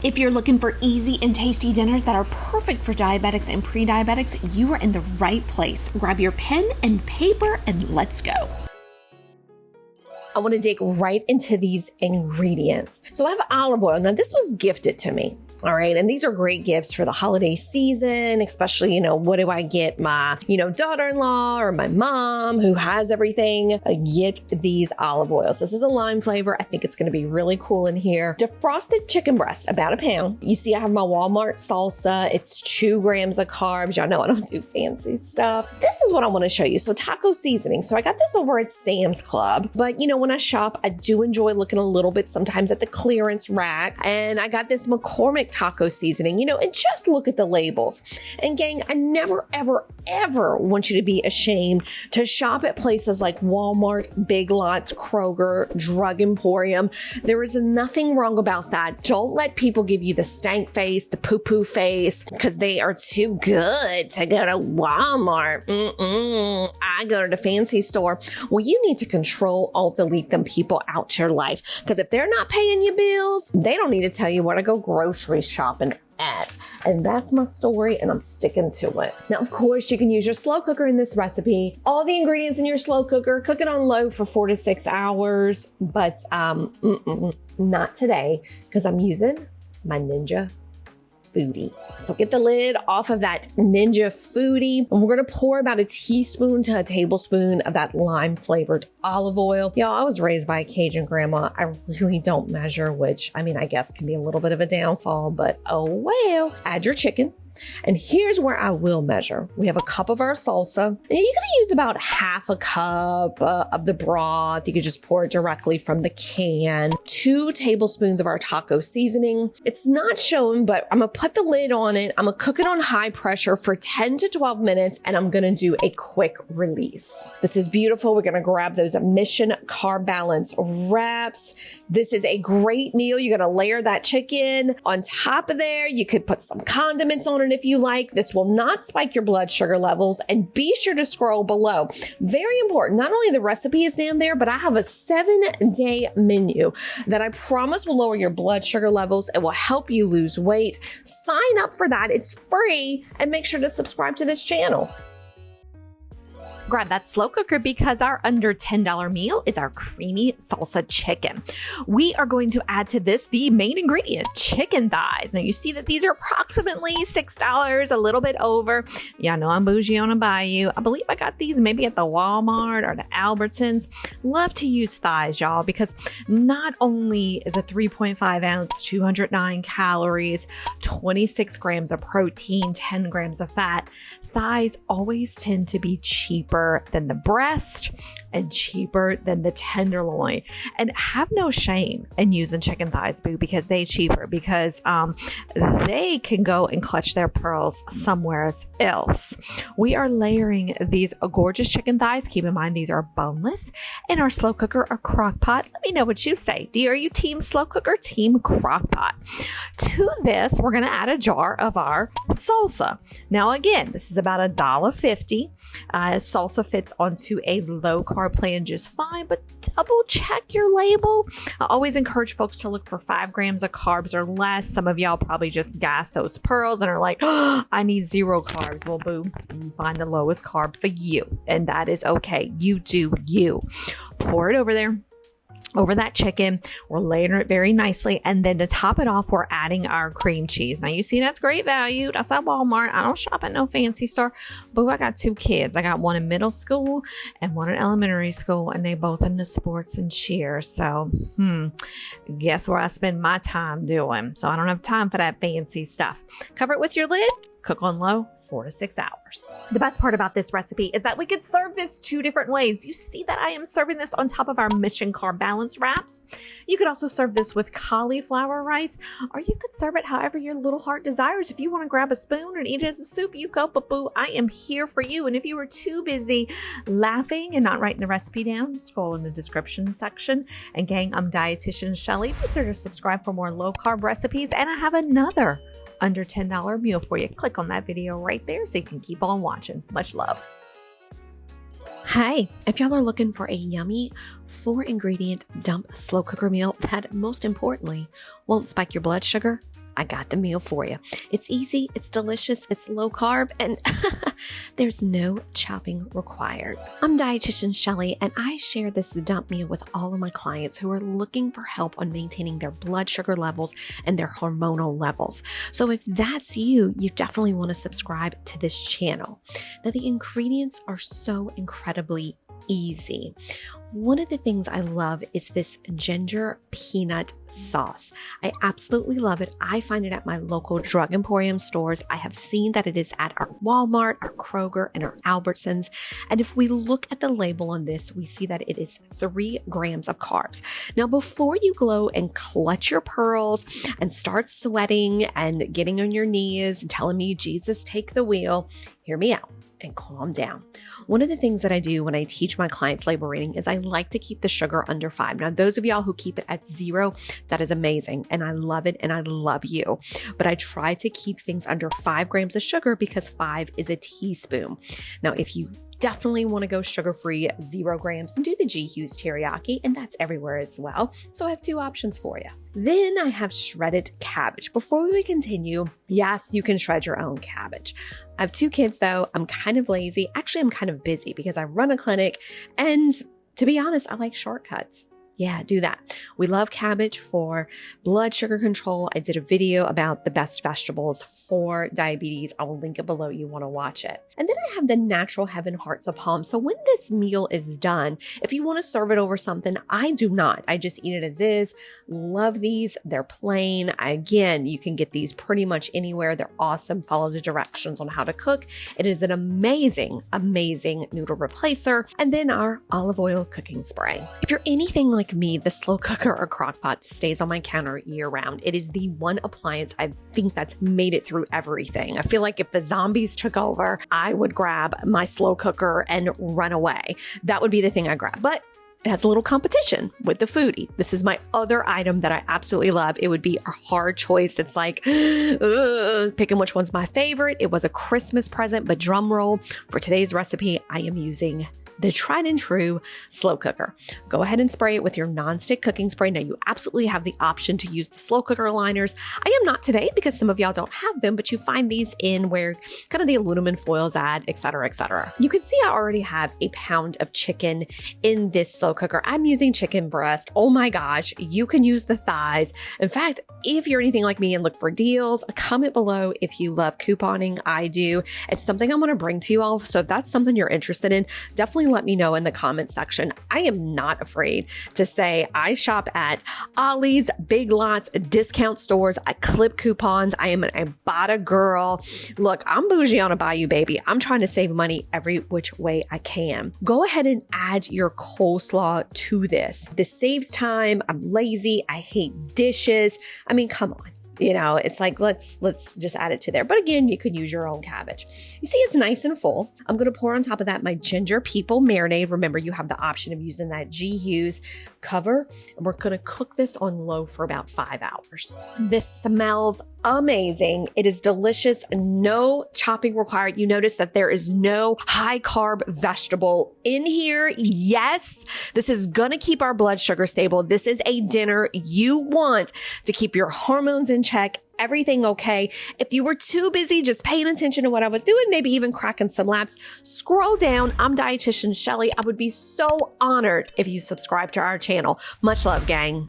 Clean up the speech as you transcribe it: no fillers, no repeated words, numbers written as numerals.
If you're looking for easy and tasty dinners that are perfect for diabetics and pre-diabetics, you are in the right place. Grab your pen and paper and let's go. I want to dig right into these ingredients. So I have olive oil. Now this was gifted to me. All right. And these are great gifts for the holiday season, especially, what do I get my, daughter-in-law or my mom who has everything? I get these olive oils. This is a lime flavor. I think it's going to be really cool in here. Defrosted chicken breast, about a pound. You see, I have my Walmart salsa. It's 2 grams of carbs. Y'all know I don't do fancy stuff. This is what I want to show you. So taco seasoning. So I got this over at Sam's Club, but when I shop, I do enjoy looking a little bit sometimes at the clearance rack. And I got this McCormick taco seasoning, and just look at the labels. And gang, I never, ever, ever want you to be ashamed to shop at places like Walmart, Big Lots, Kroger, Drug Emporium. There is nothing wrong about that. Don't let people give you the stank face, the poo-poo face, because they are too good to go to Walmart. I go to the fancy store. Well, you need to control, delete them people out your life. Because if they're not paying your bills, they don't need to tell you where to go grocery shopping at. And that's my story, and I'm sticking to it. Now, of course, you can use your slow cooker in this recipe. All the ingredients in your slow cooker, cook it on low for 4 to 6 hours, but not today, because I'm using my Ninja Foodie. So get the lid off of that Ninja Foodie, and we're going to pour about a teaspoon to a tablespoon of that lime flavored olive oil. Y'all, I was raised by a Cajun grandma. I really don't measure, which I guess can be a little bit of a downfall, but oh well. Add your chicken. And here's where I will measure. We have a cup of our salsa. And you can use about half a cup of the broth. You could just pour it directly from the can. 2 tablespoons of our taco seasoning. It's not shown, but I'm going to put the lid on it. I'm going to cook it on high pressure for 10 to 12 minutes, and I'm going to do a quick release. This is beautiful. We're going to grab those Mission Carb Balance wraps. This is a great meal. You're going to layer that chicken on top of there. You could put some condiments on it if you like. This will not spike your blood sugar levels, and be sure to scroll below. Very important. Not only the recipe is down there, but I have a 7-day menu that I promise will lower your blood sugar levels. It will help you lose weight. Sign up for that. It's free, and make sure to subscribe to this channel. Grab that slow cooker because our under $10 meal is our creamy salsa chicken. We are going to add to this the main ingredient, chicken thighs. Now you see that these are approximately $6, a little bit over. Yeah, I know I'm bougie on a bayou. I believe I got these maybe at the Walmart or the Albertsons. Love to use thighs, y'all, because not only is a 3.5 ounce, 209 calories, 26 grams of protein, 10 grams of fat, thighs always tend to be cheaper than the breast and cheaper than the tenderloin. And have no shame in using chicken thighs, boo, because they cheaper, because they can go and clutch their pearls somewhere else. We are layering these gorgeous chicken thighs. Keep in mind, these are boneless in our slow cooker or crock pot. Let me know what you say. Are you team slow cooker, team crock pot? To this, we're going to add a jar of our salsa. Now, again, this is about $1.50. Salsa fits onto a low carb plan just fine, but double check your label. I always encourage folks to look for 5 grams of carbs or less. Some of y'all probably just gas those pearls and are like, oh, I need 0 carbs. Well, boo, you find the lowest carb for you, and that is okay. You do you. Pour it over there. Over that chicken, we're layering it very nicely, and then to top it off, we're adding our cream cheese. Now you see that's great value. That's at Walmart. I don't shop at no fancy store, but I got 2 kids. I got one in middle school and one in elementary school, and they both into sports and cheer. So, guess where I spend my time doing? So I don't have time for that fancy stuff. Cover it with your lid. Cook on low, 4 to 6 hours. The best part about this recipe is that we could serve this 2 different ways. You see that I am serving this on top of our Mission Carb Balance wraps. You could also serve this with cauliflower rice, or you could serve it however your little heart desires. If you want to grab a spoon and eat it as a soup, you go, boo. I am here for you. And if you were too busy laughing and not writing the recipe down, just scroll in the description section. And gang, I'm Dietitian Shelly. Be sure to subscribe for more low carb recipes, and I have another under $10 meal for you. Click on that video right there so you can keep on watching. Much love. Hey, if y'all are looking for a yummy 4-ingredient dump slow cooker meal that most importantly won't spike your blood sugar, I got the meal for you. It's easy, it's delicious, it's low carb, and there's no chopping required. I'm Dietitian Shelly, and I share this dump meal with all of my clients who are looking for help on maintaining their blood sugar levels and their hormonal levels. So if that's you, you definitely want to subscribe to this channel. Now, the ingredients are so incredibly easy. One of the things I love is this ginger peanut sauce. I absolutely love it. I find it at my local drug emporium stores. I have seen that it is at our Walmart, our Kroger, and our Albertsons. And if we look at the label on this, we see that it is 3 grams of carbs. Now, before you go and clutch your pearls and start sweating and getting on your knees and telling me, Jesus, take the wheel, hear me out and calm down. One of the things that I do when I teach my clients label reading is I like to keep the sugar under 5. Now, those of y'all who keep it at 0, that is amazing. And I love it. And I love you. But I try to keep things under 5 grams of sugar because 5 is a teaspoon. Now, if you definitely want to go sugar-free, 0 grams, and do the G. Hughes teriyaki, and that's everywhere as well. So I have 2 options for you. Then I have shredded cabbage. Before we continue, yes, you can shred your own cabbage. I have 2 kids though. I'm kind of lazy. Actually, I'm kind of busy because I run a clinic, and to be honest, I like shortcuts. Yeah, do that. We love cabbage for blood sugar control. I did a video about the best vegetables for diabetes. I will link it below. You want to watch it. And then I have the natural heaven hearts of palm. So when this meal is done, if you want to serve it over something, I do not. I just eat it as is. Love these. They're plain. Again, you can get these pretty much anywhere. They're awesome. Follow the directions on how to cook. It is an amazing, amazing noodle replacer. And then our olive oil cooking spray. If you're anything like me, the slow cooker or crock pot stays on my counter year round. It is the one appliance I think that's made it through everything. I feel like if the zombies took over, I would grab my slow cooker and run away. That would be the thing I grab. But it has a little competition with the foodie. This is my other item that I absolutely love. It would be a hard choice. It's like picking which one's my favorite. It was a Christmas present, but drum roll, for today's recipe, I am using the tried and true slow cooker. Go ahead and spray it with your nonstick cooking spray. Now, you absolutely have the option to use the slow cooker liners. I am not today because some of y'all don't have them, but you find these in where kind of the aluminum foil's at, et cetera, et cetera. You can see I already have a pound of chicken in this slow cooker. I'm using chicken breast. Oh my gosh, you can use the thighs. In fact, if you're anything like me and look for deals, comment below if you love couponing. I do. It's something I'm going to bring to you all. So if that's something you're interested in, definitely let me know in the comment section. I am not afraid to say I shop at Ollie's, Big Lots, discount stores. I clip coupons. I am an Ibotta girl. Look, I'm bougie on a Bayou, baby. I'm trying to save money every which way I can. Go ahead and add your coleslaw to this. This saves time. I'm lazy. I hate dishes. I mean, come on. You know, it's like, let's just add it to there. But again, you could use your own cabbage. You see, it's nice and full. I'm going to pour on top of that my ginger people marinade. Remember, you have the option of using that G. Hughes cover. And we're going to cook this on low for about 5 hours. This smells amazing. It is delicious. No chopping required. You notice that there is no high carb vegetable in here. Yes, this is going to keep our blood sugar stable. This is a dinner you want to keep your hormones in check. Everything okay. If you were too busy just paying attention to what I was doing, maybe even cracking some laps, scroll down. I'm Dietitian Shelly. I would be so honored if you subscribe to our channel. Much love, gang.